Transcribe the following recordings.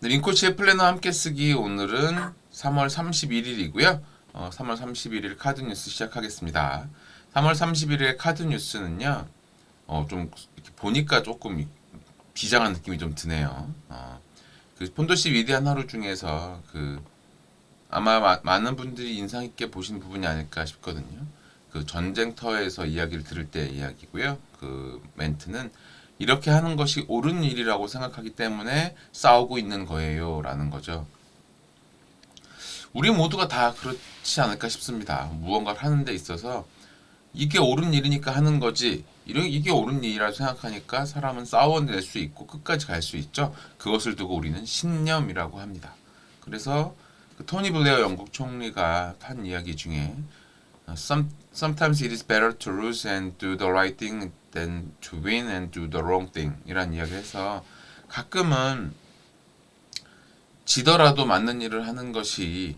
네, 민코치의 플래너 함께 쓰기 오늘은 3월 31일이고요. 3월 31일 카드 뉴스 시작하겠습니다. 3월 31일의 카드 뉴스는요. 좀 이렇게 보니까 조금 비장한 느낌이 좀 드네요. 그 폰도시 위대한 하루 중에서 아마 많은 분들이 인상 깊게 보신 부분이 아닐까 싶거든요. 그 전쟁터에서 이야기를 들을 때 이야기고요. 그 멘트는 이렇게 하는 것이 옳은 일이라고 생각하기 때문에 싸우고 있는 거예요. 라는 거죠. 우리 모두가 다 그렇지 않을까 싶습니다. 무언가를 하는 데 있어서 이게 옳은 일이니까 하는 거지. 이게 옳은 일이라고 생각하니까 사람은 싸워낼 수 있고 끝까지 갈 수 있죠. 그것을 두고 우리는 신념이라고 합니다. 그래서 그 토니 블레어 영국 총리가 한 이야기 중에 Sometimes it is better to lose and do the right thing than to win and do the wrong thing 이란 이야기를 해서 가끔은 지더라도 맞는 일을 하는 것이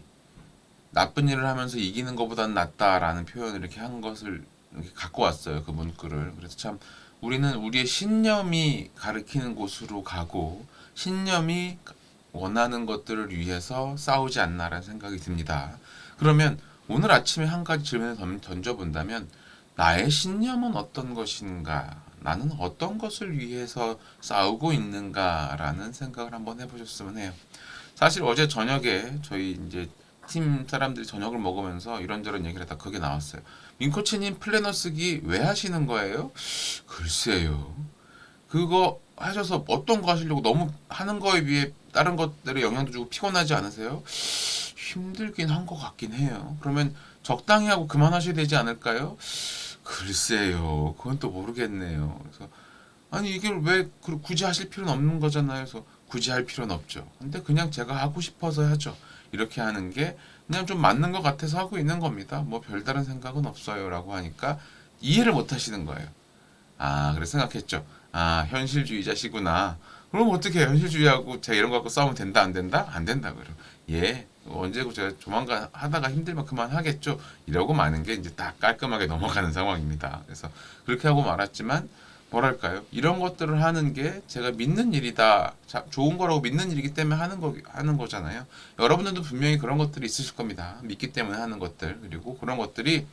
나쁜 일을 하면서 이기는 것보다는 낫다라는 표현을 이렇게 한 것을 이렇게 갖고 왔어요. 그 문구를. 그래서 참 우리는 우리의 신념이 가리키는 곳으로 가고 신념이 원하는 것들을 위해서 싸우지 않나라는 생각이 듭니다. 그러면 오늘 아침에 한 가지 질문을 던져본다면 나의 신념은 어떤 것인가? 나는 어떤 것을 위해서 싸우고 있는가라는 생각을 한번 해보셨으면 해요. 사실 어제 저녁에 저희 이제 팀 사람들이 저녁을 먹으면서 이런저런 얘기를 하다 그게 나왔어요. 민코치님 플래너 쓰기 왜 하시는 거예요? 글쎄요. 그거 하셔서 어떤 거 하시려고 너무 하는 거에 비해 다른 것들에 영향도 주고 피곤하지 않으세요? 힘들긴 한 것 같긴 해요. 그러면 적당히 하고 그만하셔야 되지 않을까요? 글쎄요. 그건 또 모르겠네요. 그래서 아니 이걸 왜 굳이 하실 필요는 없는 거잖아요. 그래서 굳이 할 필요는 없죠. 근데 그냥 제가 하고 싶어서 하죠. 이렇게 하는 게 그냥 좀 맞는 것 같아서 하고 있는 겁니다. 뭐 별다른 생각은 없어요라고 하니까 이해를 못 하시는 거예요. 아, 그래서 생각했죠. 아, 현실주의자시구나. 그럼 어떻게 해요? 현실주의하고 제가 이런 거 갖고 싸우면 된다, 안 된다? 안 된다, 그래요. 예, 언제고 제가 조만간 하다가 힘들면 그만하겠죠. 이러고 마는 게 이제 딱 깔끔하게 넘어가는 상황입니다. 그래서 그렇게 하고 말았지만, 뭐랄까요? 이런 것들을 하는 게 제가 믿는 일이다. 좋은 거라고 믿는 일이기 때문에 하는 거잖아요. 여러분들도 분명히 그런 것들이 있으실 겁니다. 믿기 때문에 하는 것들. 그리고 그런 것들이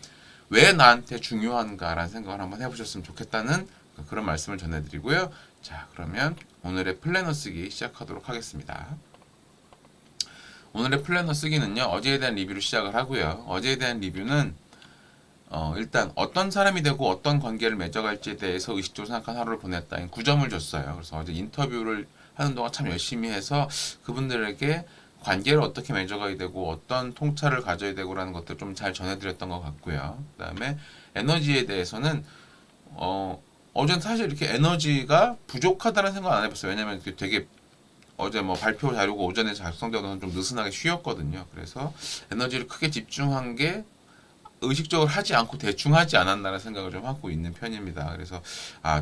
왜 나한테 중요한가라는 생각을 한번 해보셨으면 좋겠다는 그런 말씀을 전해드리고요. 자, 그러면 오늘의 플래너 쓰기 시작하도록 하겠습니다. 오늘의 플래너 쓰기는요, 어제에 대한 리뷰로 시작을 하고요. 어제에 대한 리뷰는 일단 어떤 사람이 되고 어떤 관계를 맺어갈지에 대해서 의식적으로 생각한 하루를 보냈다. 9점을 줬어요. 그래서 어제 인터뷰를 하는 동안 참 열심히 해서 그분들에게 관계를 어떻게 맺어가야 되고 어떤 통찰을 가져야 되고라는 것들 좀 잘 전해드렸던 것 같고요. 그 다음에 에너지에 대해서는 어제는 사실 이렇게 에너지가 부족하다는 생각 안 해봤어요. 왜냐면 되게 어제 뭐 발표 자료가 오전에 작성되어서 좀 느슨하게 쉬었거든요. 그래서 에너지를 크게 집중한 게 의식적으로 하지 않고 대충 하지 않았나라는 생각을 좀 하고 있는 편입니다. 그래서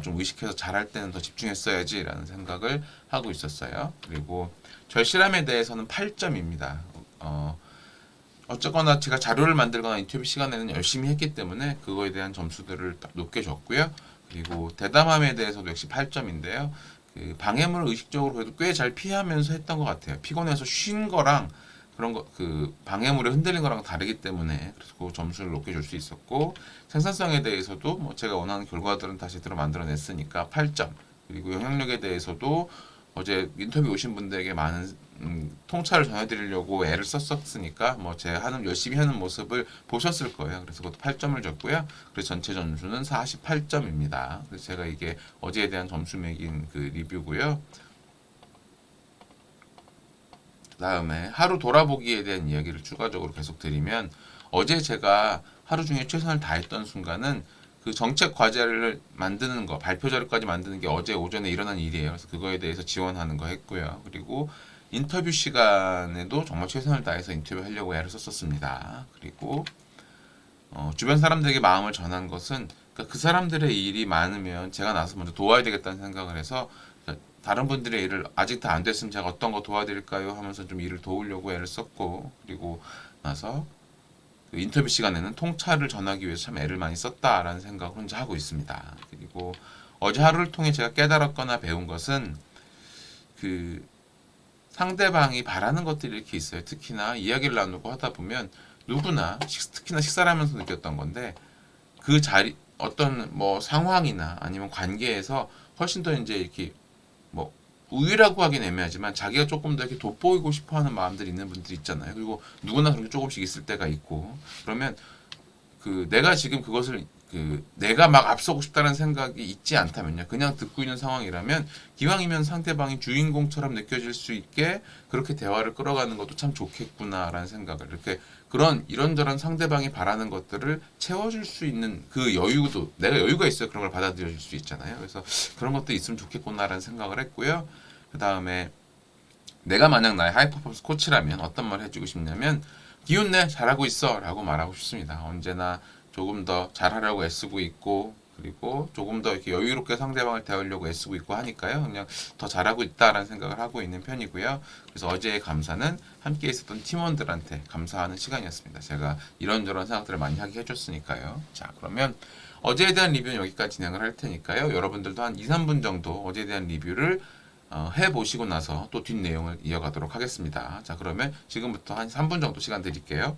좀 의식해서 잘할 때는 더 집중했어야지라는 생각을 하고 있었어요. 그리고 절실함에 대해서는 8점입니다. 어쨌거나 제가 자료를 만들거나 인터뷰 시간에는 열심히 했기 때문에 그거에 대한 점수들을 딱 높게 줬고요. 그리고 대담함에 대해서도 역시 8점인데요. 그 방해물을 의식적으로 그래도 꽤 잘 피하면서 했던 것 같아요. 피곤해서 쉰 거랑 그런 거 그 방해물에 흔들린 거랑 다르기 때문에 그래서 그 점수를 높게 줄 수 있었고 생산성에 대해서도 뭐 제가 원하는 결과들은 다시 들어 만들어냈으니까 8점. 그리고 영향력에 대해서도 어제 인터뷰 오신 분들에게 많은 통찰을 전해드리려고 애를 썼었으니까 뭐 제 열심히 하는 모습을 보셨을 거예요. 그래서 그것도 8점을 줬고요. 그래서 전체 점수는 48점입니다. 그래서 제가 이게 어제에 대한 점수 매긴 그 리뷰고요. 그다음에 하루 돌아보기에 대한 이야기를 추가적으로 계속 드리면 어제 제가 하루 중에 최선을 다했던 순간은 그 정책 과제를 만드는 거, 발표 자료까지 만드는 게 어제 오전에 일어난 일이에요. 그래서 그거에 대해서 지원하는 거 했고요. 그리고 인터뷰 시간에도 정말 최선을 다해서 인터뷰하려고 애를 썼었습니다. 그리고 주변 사람들에게 마음을 전한 것은 그러니까 그 사람들의 일이 많으면 제가 나서 먼저 도와야 되겠다는 생각을 해서 다른 분들의 일을 아직 다 안 됐으면 제가 어떤 거 도와드릴까요 하면서 좀 일을 도우려고 애를 썼고 그리고 나서 그 인터뷰 시간에는 통찰을 전하기 위해서 참 애를 많이 썼다라는 생각을 혼자 하고 있습니다. 그리고 어제 하루를 통해 제가 깨달았거나 배운 것은 그 상대방이 바라는 것들이 이렇게 있어요. 특히나 이야기를 나누고 하다 보면 누구나 특히나 식사를 하면서 느꼈던 건데 그 자리 어떤 뭐 상황이나 아니면 관계에서 훨씬 더 이제 이렇게 뭐 우위라고 하긴 애매하지만 자기가 조금 더 이렇게 돋보이고 싶어하는 마음들이 있는 분들이 있잖아요. 그리고 누구나 그렇게 조금씩 있을 때가 있고 그러면 그 내가 지금 그것을 그 내가 막 앞서고 싶다는 생각이 있지 않다면요. 그냥 듣고 있는 상황이라면 기왕이면 상대방이 주인공처럼 느껴질 수 있게 그렇게 대화를 끌어가는 것도 참 좋겠구나라는 생각을 이렇게 그런 이런저런 상대방이 바라는 것들을 채워줄 수 있는 그 여유도 내가 여유가 있어야 그런 걸 받아들여질 수 있잖아요. 그래서 그런 것도 있으면 좋겠구나라는 생각을 했고요. 그 다음에 내가 만약 나의 하이퍼포먼스 코치라면 어떤 말 해주고 싶냐면 기운내 잘하고 있어 라고 말하고 싶습니다. 언제나 조금 더 잘하려고 애쓰고 있고 그리고 조금 더 이렇게 여유롭게 상대방을 대하려고 애쓰고 있고 하니까요. 그냥 더 잘하고 있다라는 생각을 하고 있는 편이고요. 그래서 어제의 감사는 함께 있었던 팀원들한테 감사하는 시간이었습니다. 제가 이런저런 생각들을 많이 하게 해줬으니까요. 자, 그러면 어제에 대한 리뷰는 여기까지 진행을 할 테니까요. 여러분들도 한 2, 3분 정도 어제에 대한 리뷰를 해보시고 나서 또 뒷내용을 이어가도록 하겠습니다. 자, 그러면 지금부터 한 3분 정도 시간 드릴게요.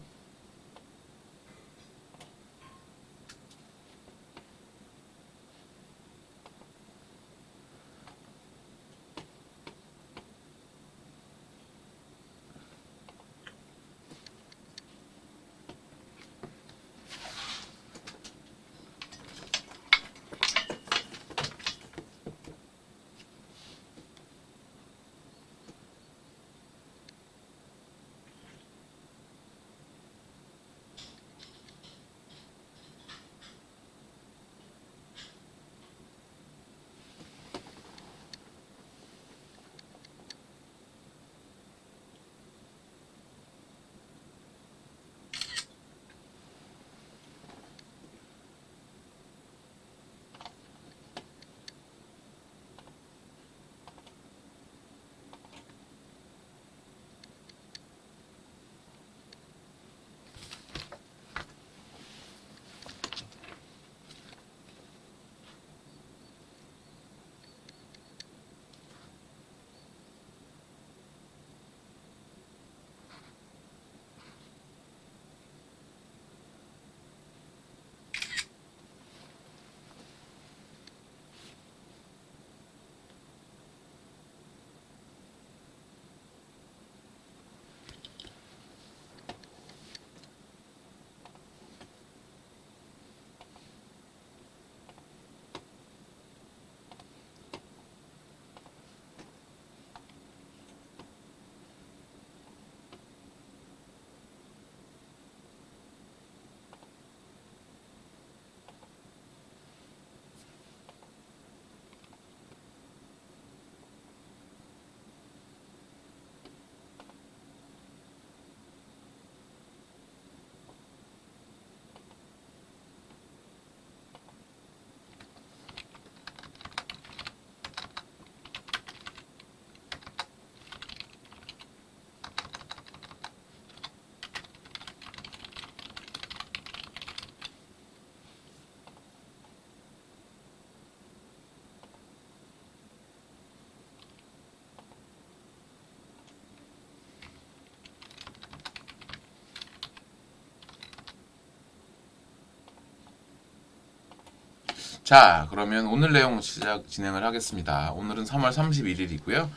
자, 그러면 오늘 내용 진행을 하겠습니다. 오늘은 3월 31일이고요.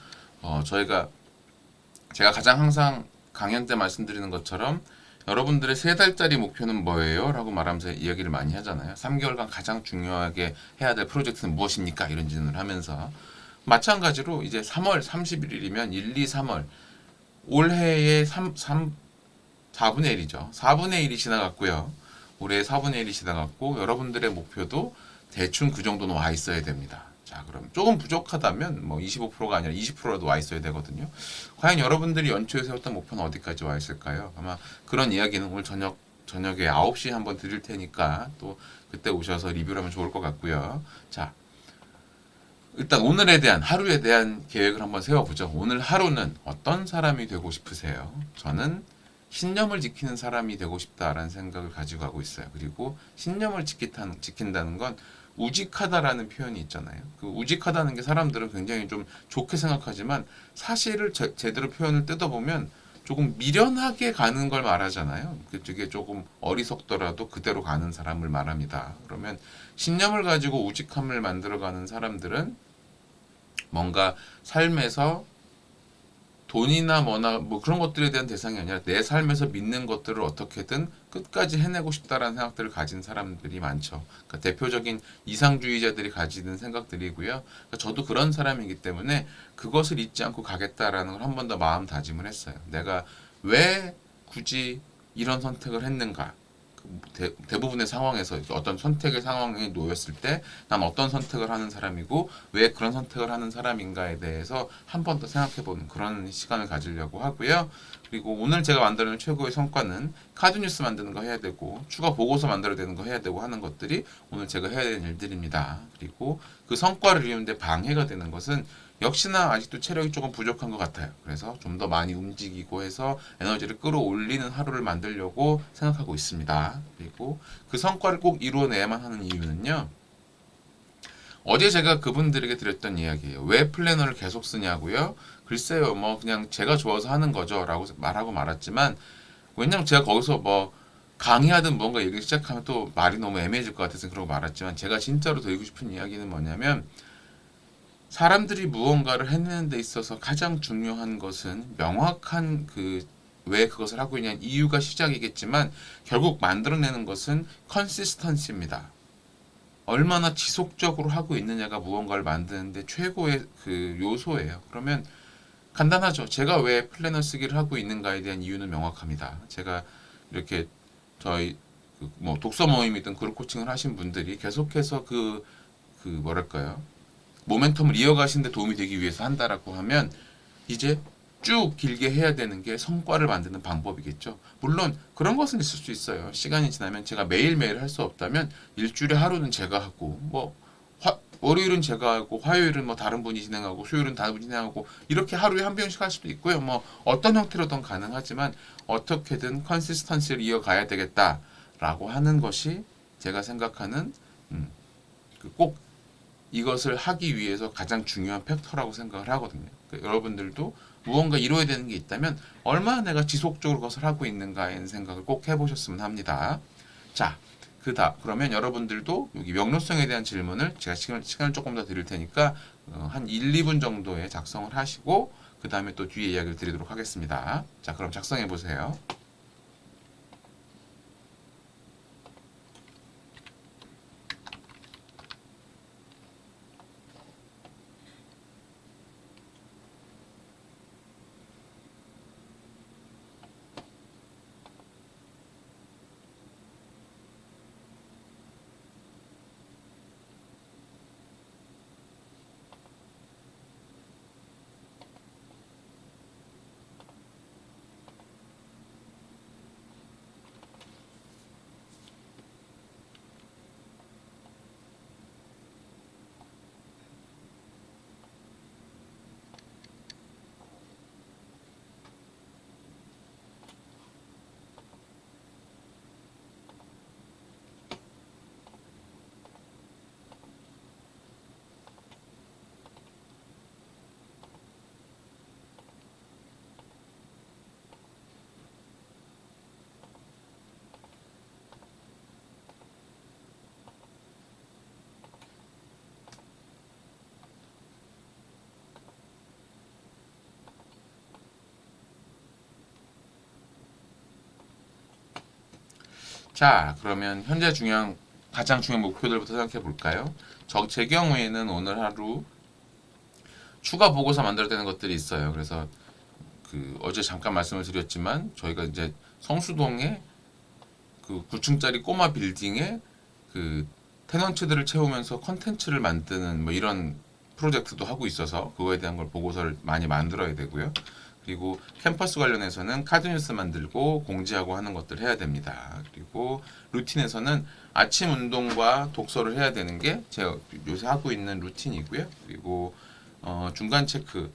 저희가 제가 가장 항상 강연 때 말씀드리는 것처럼 여러분들의 3달짜리 목표는 뭐예요? 라고 말하면서 이야기를 많이 하잖아요. 3개월간 가장 중요하게 해야 될 프로젝트는 무엇입니까? 이런 질문을 하면서 마찬가지로 이제 3월 31일이면 1, 2, 3월 올해의 4분의 1이죠. 4분의 1이 지나갔고요. 올해 4분의 1이 지나갔고 여러분들의 목표도 대충 그 정도는 와 있어야 됩니다. 자, 그럼 조금 부족하다면 뭐 25%가 아니라 20%라도 와 있어야 되거든요. 과연 여러분들이 연초에 세웠던 목표는 어디까지 와 있을까요? 아마 그런 이야기는 오늘 저녁에 9시에 한번 드릴 테니까 또 그때 오셔서 리뷰를 하면 좋을 것 같고요. 자, 일단 오늘에 대한 하루에 대한 계획을 한번 세워보죠. 오늘 하루는 어떤 사람이 되고 싶으세요? 저는 신념을 지키는 사람이 되고 싶다라는 생각을 가지고 가고 있어요. 그리고 신념을 지킨다는 건 우직하다라는 표현이 있잖아요. 그 우직하다는 게 사람들은 굉장히 좀 좋게 생각하지만 사실을 제대로 표현을 뜯어보면 조금 미련하게 가는 걸 말하잖아요. 그게 조금 어리석더라도 그대로 가는 사람을 말합니다. 그러면 신념을 가지고 우직함을 만들어가는 사람들은 뭔가 삶에서 돈이나 뭐나 뭐 그런 것들에 대한 대상이 아니라 내 삶에서 믿는 것들을 어떻게든 끝까지 해내고 싶다라는 생각들을 가진 사람들이 많죠. 그러니까 대표적인 이상주의자들이 가지는 생각들이고요. 그러니까 저도 그런 사람이기 때문에 그것을 잊지 않고 가겠다라는 걸 한 번 더 마음 다짐을 했어요. 내가 왜 굳이 이런 선택을 했는가? 대부분의 상황에서 어떤 선택의 상황에 놓였을 때 난 어떤 선택을 하는 사람이고 왜 그런 선택을 하는 사람인가에 대해서 한 번 더 생각해보는 그런 시간을 가지려고 하고요. 그리고 오늘 제가 만드는 최고의 성과는 카드 뉴스 만드는 거 해야 되고 추가 보고서 만들어야 되는 거 해야 되고 하는 것들이 오늘 제가 해야 되는 일들입니다. 그리고 그 성과를 이루는데 방해가 되는 것은 역시나 아직도 체력이 조금 부족한 것 같아요. 그래서 좀 더 많이 움직이고 해서 에너지를 끌어올리는 하루를 만들려고 생각하고 있습니다. 그리고 그 성과를 꼭 이루어내야만 하는 이유는요. 어제 제가 그분들에게 드렸던 이야기예요. 왜 플래너를 계속 쓰냐고요? 글쎄요, 뭐 그냥 제가 좋아서 하는 거죠 라고 말하고 말았지만 왜냐면 제가 거기서 뭐 강의하든 뭔가 얘기를 시작하면 또 말이 너무 애매해질 것 같아서 그러고 말았지만 제가 진짜로 드리고 싶은 이야기는 뭐냐면 사람들이 무언가를 해내는 데 있어서 가장 중요한 것은 명확한 왜 그것을 하고 있냐는 이유가 시작이겠지만 결국 만들어내는 것은 컨시스턴시입니다. 얼마나 지속적으로 하고 있느냐가 무언가를 만드는데 최고의 그 요소예요. 그러면 간단하죠. 제가 왜 플래너 쓰기를 하고 있는가에 대한 이유는 명확합니다. 제가 이렇게 저희 뭐 독서 모임이든 그룹 코칭을 하신 분들이 계속해서 뭐랄까요. 모멘텀을 이어가시는데 도움이 되기 위해서 한다라고 하면 이제 쭉 길게 해야 되는 게 성과를 만드는 방법이겠죠. 물론 그런 것은 있을 수 있어요. 시간이 지나면 제가 매일매일 할 수 없다면 일주일에 하루는 제가 하고 뭐 월요일은 제가 하고 화요일은 뭐 다른 분이 진행하고 수요일은 다른 분이 진행하고 이렇게 하루에 한 병씩 할 수도 있고요. 뭐 어떤 형태로든 가능하지만 어떻게든 컨시스턴시를 이어가야 되겠다라고 하는 것이 제가 생각하는 꼭 이것을 하기 위해서 가장 중요한 팩터라고 생각을 하거든요. 그러니까 여러분들도 무언가 이루어야 되는 게 있다면 얼마나 내가 지속적으로 그것을 하고 있는가에 생각을 꼭 해보셨으면 합니다. 자, 그러면 여러분들도 여기 명료성에 대한 질문을 제가 시간을 조금 더 드릴 테니까 한 1, 2분 정도에 작성을 하시고 그 다음에 또 뒤에 이야기를 드리도록 하겠습니다. 자, 그럼 작성해 보세요. 자, 그러면 가장 중요한 목표들부터 생각해 볼까요? 제 경우에는 오늘 하루 추가 보고서 만들어야 되는 것들이 있어요. 그래서 어제 잠깐 말씀을 드렸지만 저희가 이제 성수동에 9층짜리 꼬마 빌딩에 테넌트들을 채우면서 컨텐츠를 만드는 뭐 이런 프로젝트도 하고 있어서 그거에 대한 걸 보고서를 많이 만들어야 되고요. 그리고 캠퍼스 관련해서는 카드뉴스 만들고 공지하고 하는 것들 해야 됩니다. 그리고 루틴에서는 아침 운동과 독서를 해야 되는 게 제가 요새 하고 있는 루틴이고요. 그리고 중간 체크,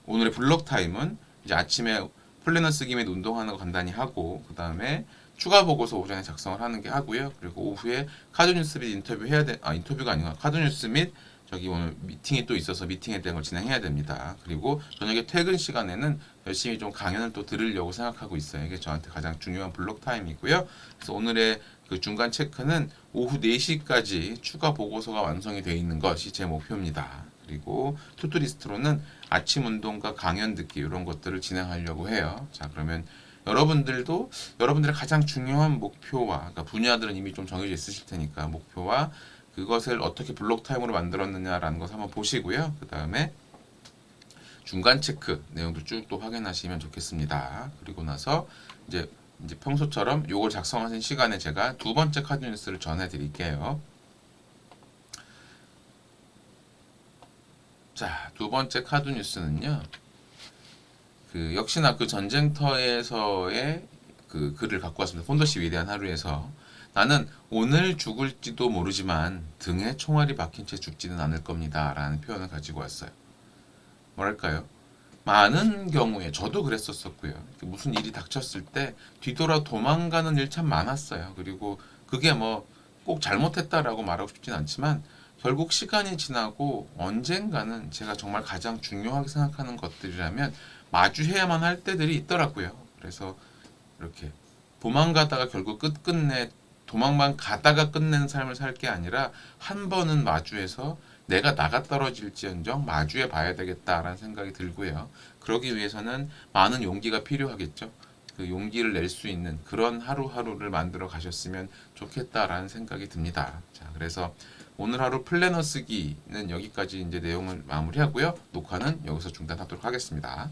오늘의 블록 타임은 이제 아침에 플래너 쓰기 및 운동하는 거 간단히 하고 그 다음에 추가 보고서 오전에 작성을 하는 게 하고요. 그리고 오후에 카드뉴스 및 인터뷰 해야 돼. 인터뷰가 아니고 카드뉴스 및 저기 오늘 미팅이 또 있어서 미팅에 대한 걸 진행해야 됩니다. 그리고 저녁에 퇴근 시간에는 열심히 좀 강연을 또 들으려고 생각하고 있어요. 이게 저한테 가장 중요한 블록 타임이고요. 그래서 오늘의 그 중간 체크는 오후 4시까지 추가 보고서가 완성이 되어 있는 것이 제 목표입니다. 그리고 투투리스트로는 아침 운동과 강연 듣기 이런 것들을 진행하려고 해요. 자, 그러면 여러분들도 여러분들의 가장 중요한 목표와 그러니까 분야들은 이미 좀 정해져 있으실 테니까 목표와 그것을 어떻게 블록 타임으로 만들었느냐라는 것을 한번 보시고요. 그 다음에 중간 체크 내용도 쭉 또 확인하시면 좋겠습니다. 그리고 나서 이제 평소처럼 요걸 작성하신 시간에 제가 두 번째 카드 뉴스를 전해드릴게요. 자, 두 번째 카드 뉴스는요. 그 역시나 그 전쟁터에서의 그 글을 갖고 왔습니다. 폰더시 위대한 하루에서 나는 오늘 죽을지도 모르지만 등에 총알이 박힌 채 죽지는 않을 겁니다. 라는 표현을 가지고 왔어요. 뭐랄까요? 많은 경우에 저도 그랬었었고요. 무슨 일이 닥쳤을 때 뒤돌아 도망가는 일 참 많았어요. 그리고 그게 뭐 꼭 잘못했다라고 말하고 싶진 않지만 결국 시간이 지나고 언젠가는 제가 정말 가장 중요하게 생각하는 것들이라면 마주해야만 할 때들이 있더라고요. 그래서 이렇게 도망가다가 결국 끝끝내 도망만 가다가 끝내는 삶을 살 게 아니라 한 번은 마주해서 내가 나가 떨어질지언정 마주해 봐야 되겠다라는 생각이 들고요. 그러기 위해서는 많은 용기가 필요하겠죠. 그 용기를 낼 수 있는 그런 하루하루를 만들어 가셨으면 좋겠다라는 생각이 듭니다. 자, 그래서 오늘 하루 플래너 쓰기는 여기까지 이제 내용을 마무리하고요. 녹화는 여기서 중단하도록 하겠습니다.